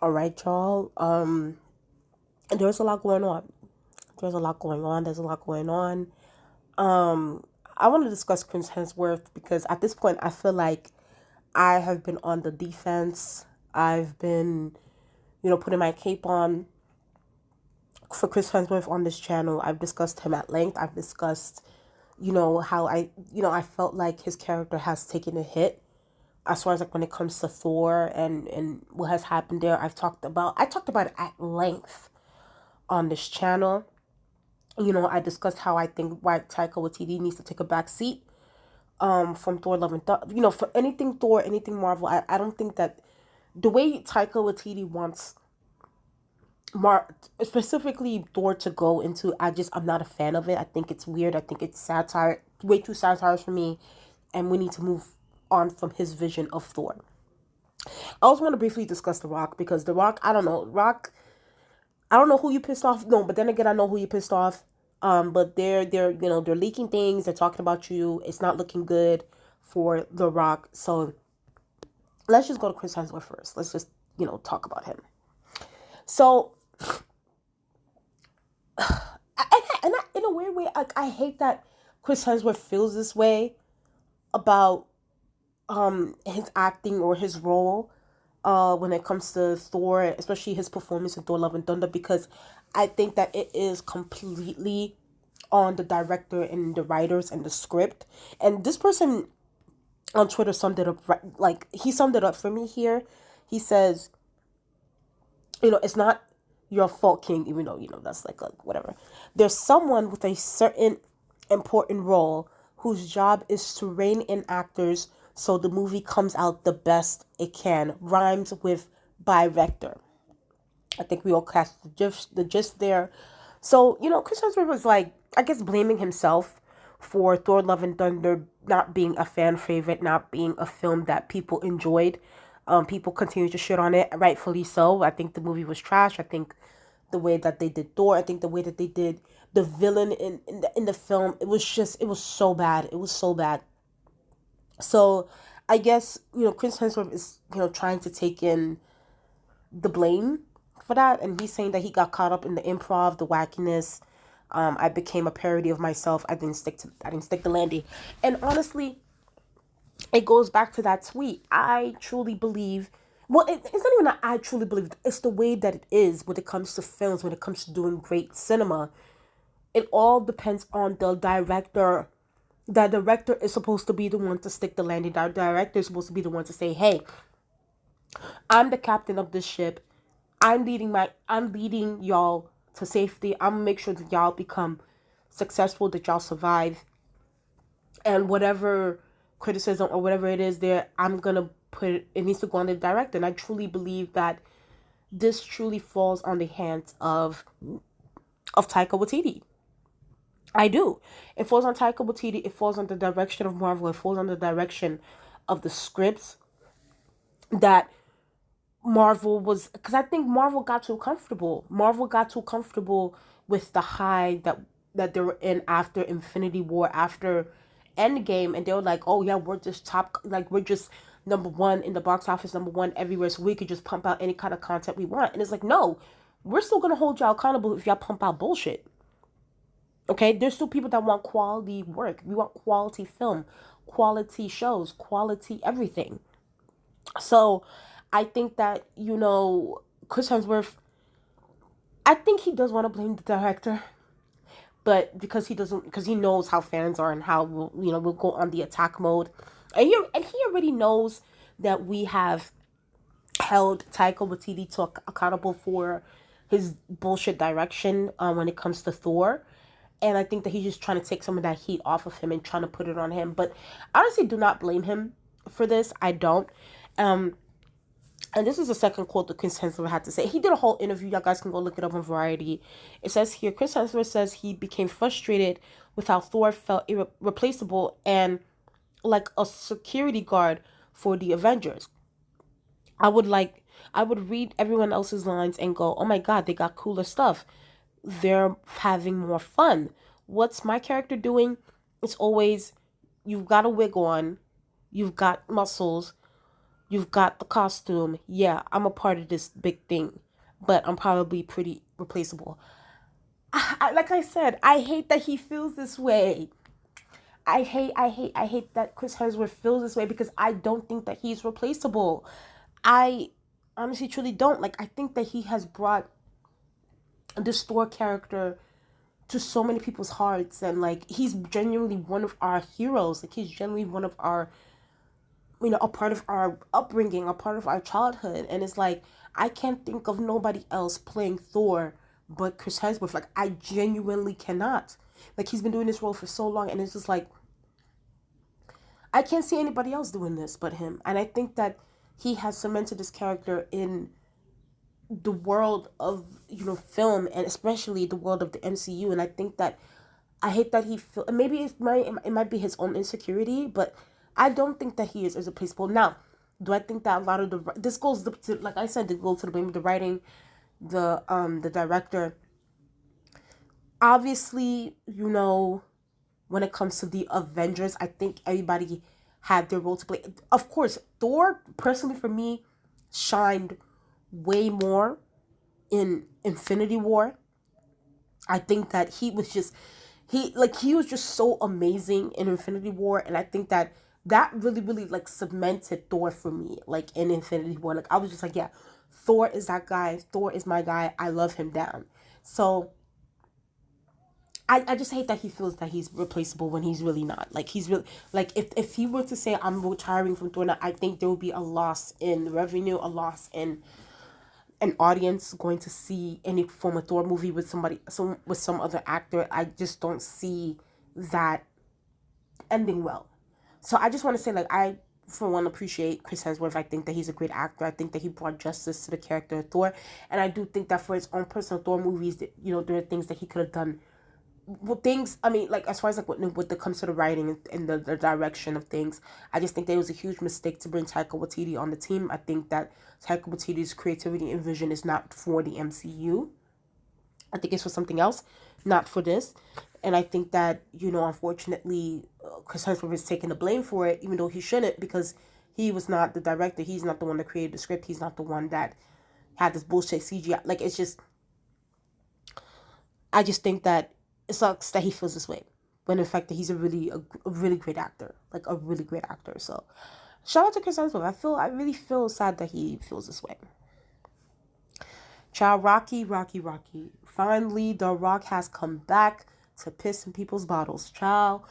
All right, y'all. There's a lot going on. There's a lot going on. There's a lot going on. Um, I want to discuss Chris Hemsworth because at this point, I feel like I have been on the defense. I've been, putting my cape on for Chris Hemsworth on this channel. I've discussed him at length. I've discussed, how I felt like his character has taken a hit as far as like when it comes to Thor and what has happened there. I talked about it at length on this channel. I discussed how I think why Taika Waititi needs to take a back seat from Thor Love and Thunder. For anything Thor, anything Marvel, I don't think that the way Taika Waititi wants specifically Thor to go into, I'm not a fan of it. I think it's weird. I think it's satire, way too satire for me, and we need to move on from his vision of Thor. I also want to briefly discuss The Rock because The Rock, I don't know, I don't know who you pissed off. No, but then again, I know who you pissed off. But they're leaking things. They're talking about you. It's not looking good for The Rock. So let's just go to Chris Hemsworth first. Let's just talk about him. So, in a weird way, I hate that Chris Hemsworth feels this way about his acting or his role when it comes to Thor, especially his performance in Thor Love and Thunder, because I think that it is completely on the director and the writers and the script. And this person on Twitter summed it up, like, he summed it up for me here. He says, it's not your fault, King, even though, that's like a whatever. There's someone with a certain important role whose job is to rein in actors so the movie comes out the best it can. Rhymes with director. I think we all catch the gist there. So, Chris Hemsworth was like, I guess, blaming himself for Thor Love and Thunder not being a fan favorite, not being a film that people enjoyed. People continue to shit on it, rightfully so. I think the movie was trash. I think the way that they did Thor, I think the way that they did the villain in the film, it was so bad. It was so bad. So I guess, Chris Hemsworth is, trying to take in the blame for that. And he's saying that he got caught up in the improv, the wackiness. I became a parody of myself. I didn't stick the landing. And honestly, it goes back to that tweet. I truly believe, well, it's not even that I truly believe, it's the way that it is when it comes to films, when it comes to doing great cinema. It all depends on the director. The director is supposed to be the one to stick the landing. The director is supposed to be the one to say, hey, I'm the captain of this ship. I'm leading y'all to safety. I'm gonna make sure that y'all become successful, that y'all survive. And whatever criticism or whatever it is there, I'm gonna put it needs to go on the director. And I truly believe that this truly falls on the hands of Taika Waititi. I do. It falls on Taika Waititi. It falls on the direction of Marvel. It falls on the direction of the scripts that Marvel was, because I think Marvel got too comfortable. Marvel got too comfortable with the high that they were in after Infinity War, after Endgame, and they were like, "Oh yeah, we're just top, like we're just number one in the box office, number one everywhere, so we could just pump out any kind of content we want." And it's like, no, we're still gonna hold y'all accountable if y'all pump out bullshit. Okay, there's still people that want quality work. We want quality film, quality shows, quality everything. So I think that, Chris Hemsworth, I think he does want to blame the director, but because he knows how fans are and how we'll go on the attack mode. And he already knows that we have held Taika Waititi to accountable for his bullshit direction when it comes to Thor. And I think that he's just trying to take some of that heat off of him and trying to put it on him. But I honestly do not blame him for this. I don't. And this is the second quote that Chris Hemsworth had to say. He did a whole interview. Y'all guys can go look it up on Variety. It says here, Chris Hemsworth says he became frustrated with how Thor felt irreplaceable and like a security guard for the Avengers. I would read everyone else's lines and go, oh my God, they got cooler stuff. They're having more fun. What's my character doing? It's always, you've got a wig on, you've got muscles, You've got the costume. Yeah, I'm a part of this big thing, but I'm probably pretty replaceable. Like I said, I hate that he feels this way. I hate that Chris Hemsworth feels this way because I don't think that he's replaceable. I honestly truly don't. Like, I think that he has brought this Thor character to so many people's hearts, and like he's genuinely one of our heroes. Like, he's genuinely one of our, a part of our upbringing, a part of our childhood. And it's like, I can't think of nobody else playing Thor but Chris Hemsworth. Like, I genuinely cannot. Like, he's been doing this role for so long, and it's just like, I can't see anybody else doing this but him. And I think that he has cemented this character in the world of, film, and especially the world of the MCU. And I think that I hate that he feel, maybe it might be his own insecurity, but I don't think that he is irreplaceable. Now, do I think that a lot of this goes to, like I said, it goes to the blame of the writing, the director. Obviously, when it comes to the Avengers, I think everybody had their role to play. Of course, Thor, personally for me, shined way more in Infinity War. I think that he was just so amazing in Infinity War, and I think that that really really like cemented Thor for me, like in Infinity War. Like, I was just like, yeah, Thor is that guy. Thor is my guy. I love him down. So I just hate that he feels that he's replaceable when he's really not. Like, he's really, like, if he were to say I'm retiring from Thor now, I think there would be a loss in revenue, a loss in an audience going to see any form of Thor movie with some other actor. I just don't see that ending well. So I just want to say, like, I for one appreciate Chris Hemsworth. I think that he's a great actor. I think that he brought justice to the character of Thor, and I do think that for his own personal Thor movies, that there are things that he could have done. Well, things, I mean, like, as far as like what it comes to the writing and the direction of things, I just think that it was a huge mistake to bring Taika Waititi on the team. I think that Taika Waititi's creativity and vision is not for the MCU. I think it's for something else, not for this. And I think that, unfortunately, Chris Hemsworth is taking the blame for it, even though he shouldn't, because he was not the director. He's not the one that created the script. He's not the one that had this bullshit CGI. Like, it's just, I just think that it sucks that he feels this way, when in fact that he's a really great actor, like a really great actor. So shout out to Chris Hemsworth. I really feel sad that he feels this way. Child, Rocky. Finally, The Rock has come back to piss in people's bottles. Child,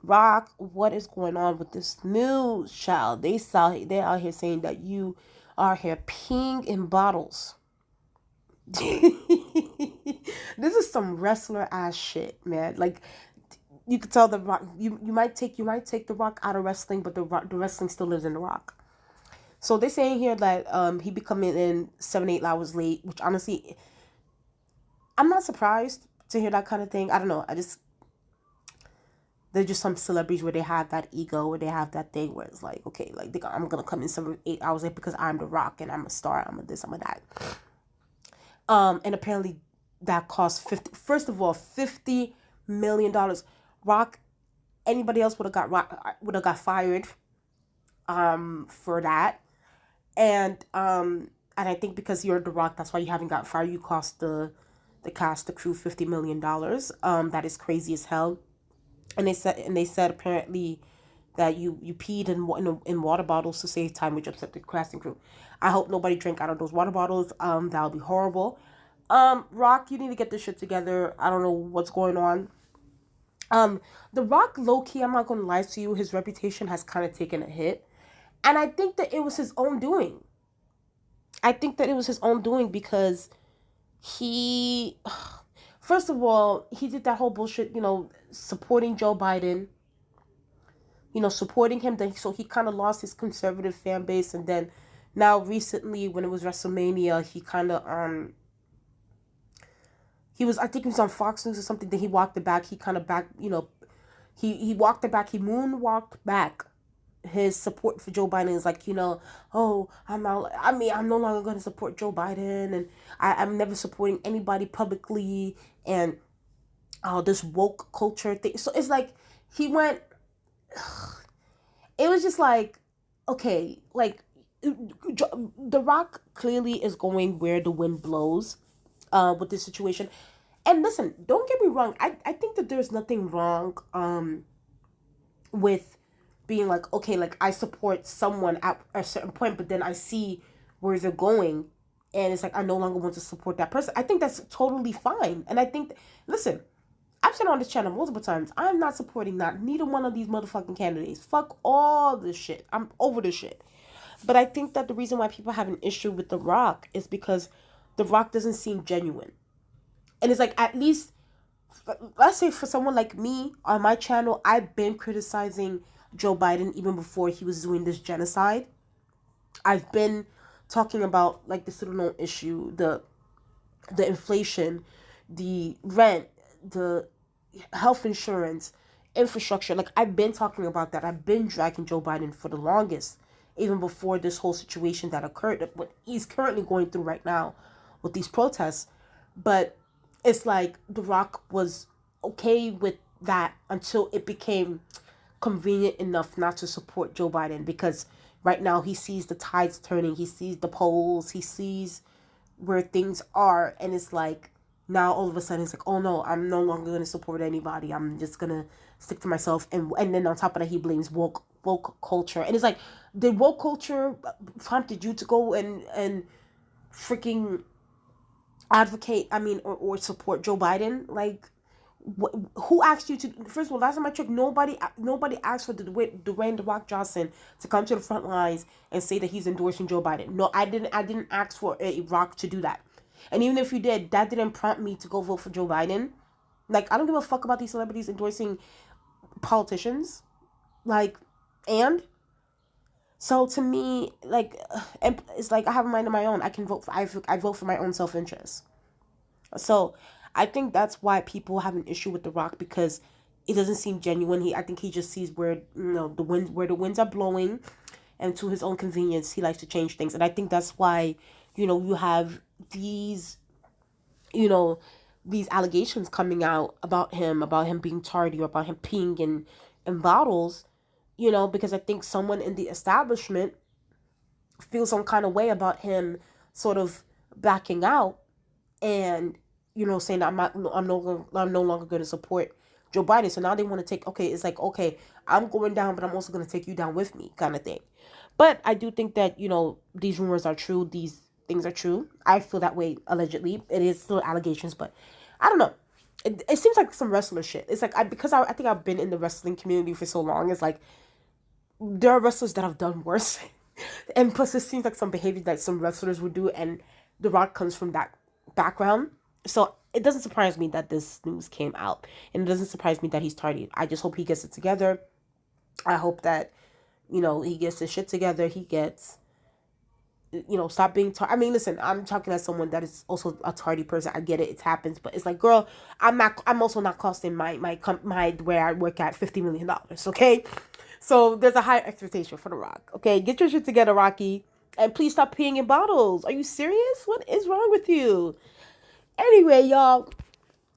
Rock, what is going on with this news? Child, they're out here saying that you are here peeing in bottles. This is some wrestler ass shit, man. Like, you could tell the Rock. You might take the Rock out of wrestling, but the wrestling still lives in the Rock. So they're saying here that he be coming in 7-8 hours late, which honestly, I'm not surprised to hear that kind of thing. I don't know. There's just some celebrities where they have that ego, where they have that thing where it's like, okay, like, I'm gonna come in 7-8 hours late because I'm the Rock and I'm a star. I'm a this. I'm a that. And apparently that cost first of all, $50 million. Rock, anybody else would have got fired for that. And I think because you're the Rock, that's why you haven't got fired. You cost the cast, the crew, $50 million. That is crazy as hell. And they said apparently that you peed in water bottles to save time, which upset the casting crew. I hope nobody drank out of those water bottles. That would be horrible. Rock, you need to get this shit together. I don't know what's going on. The Rock, low key, I'm not gonna lie to you, his reputation has kind of taken a hit, and I think that it was his own doing. Because he, first of all, he did that whole bullshit, supporting Joe Biden, supporting him. Then so he kind of lost his conservative fan base, and then now recently when it was WrestleMania, he kind of I think he was on Fox News or something. Then he walked it back. He kind of back, he walked it back. He moonwalked back his support for Joe Biden. Is like, oh, I'm no longer going to support Joe Biden, and I'm never supporting anybody publicly, and this woke culture thing. So it's like he went. It was just like, okay, like, The Rock clearly is going where the wind blows with this situation. And listen, don't get me wrong. I think that there's nothing wrong with being like, okay, like I support someone at a certain point, but then I see where they're going, and it's like I no longer want to support that person. I think that's totally fine. And I think, listen, I've said on this channel multiple times, I'm not supporting not neither one of these motherfucking candidates. Fuck all this shit. I'm over this shit. But I think that the reason why people have an issue with The Rock is because The Rock doesn't seem genuine. And it's like, at least, let's say for someone like me on my channel, I've been criticizing Joe Biden even before he was doing this genocide. I've been talking about like the student loan issue, the inflation, the rent, the health insurance, infrastructure. Like I've been talking about that. I've been dragging Joe Biden for the longest, even before this whole situation that occurred, what he's currently going through right now with these protests. But it's like The Rock was okay with that until it became convenient enough not to support Joe Biden, because right now he sees the tides turning, he sees the polls, he sees where things are, and it's like now all of a sudden it's like, oh no, I'm no longer going to support anybody, I'm just going to stick to myself. And then on top of that, he blames woke culture, and it's like, the woke culture prompted you to go and freaking advocate, I mean, or support Joe Biden? Like, who asked you to? First of all, last time I checked, nobody asked for Dwayne The Rock Johnson to come to the front lines and say that he's endorsing Joe Biden. No, I didn't ask for a Rock to do that. And even if you did, that didn't prompt me to go vote for Joe Biden. Like, I don't give a fuck about these celebrities endorsing politicians. Like, and so to me, like, it's like I have a mind of my own. I can vote for, I vote for my own self interest. So I think that's why people have an issue with The Rock, because it doesn't seem genuine. I think he just sees where the winds are blowing, and to his own convenience, he likes to change things. And I think that's why, you have these, you know, these allegations coming out about him being tardy, or about him peeing in bottles, because I think someone in the establishment feels some kind of way about him sort of backing out, and saying that I'm no longer going to support Joe Biden. So now they want to take, okay, it's like, okay, I'm going down, but I'm also going to take you down with me, kind of thing. But I do think that these rumors are true. These things are true. I feel that way. Allegedly, it is still allegations, but I don't know. It seems like some wrestler shit. It's like I think I've been in the wrestling community for so long. It's like there are wrestlers that have done worse. And plus, it seems like some behavior that some wrestlers would do, and The Rock comes from that background. So it doesn't surprise me that this news came out, and it doesn't surprise me that he's tardy. I just hope he gets it together. I hope that, he gets his shit together. He gets, stop being tardy. I mean, listen, I'm talking as someone that is also a tardy person. I get it. It happens. But it's like, girl, I'm also not costing my where I work at $50 million. Okay. So there's a high expectation for The Rock. Okay, get your shit together, Rocky. And please stop peeing in bottles. Are you serious? What is wrong with you? Anyway, y'all,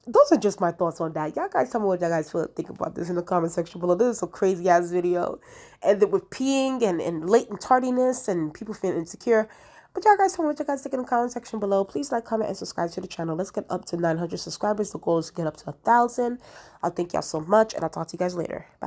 those are just my thoughts on that. Y'all guys tell me what y'all guys think about this in the comment section below. This is a crazy ass video. And then with peeing and latent tardiness and people feeling insecure. But y'all guys tell me what y'all guys think in the comment section below. Please like, comment, and subscribe to the channel. Let's get up to 900 subscribers. The goal is to get up to 1,000. I'll thank y'all so much, and I'll talk to you guys later. Bye.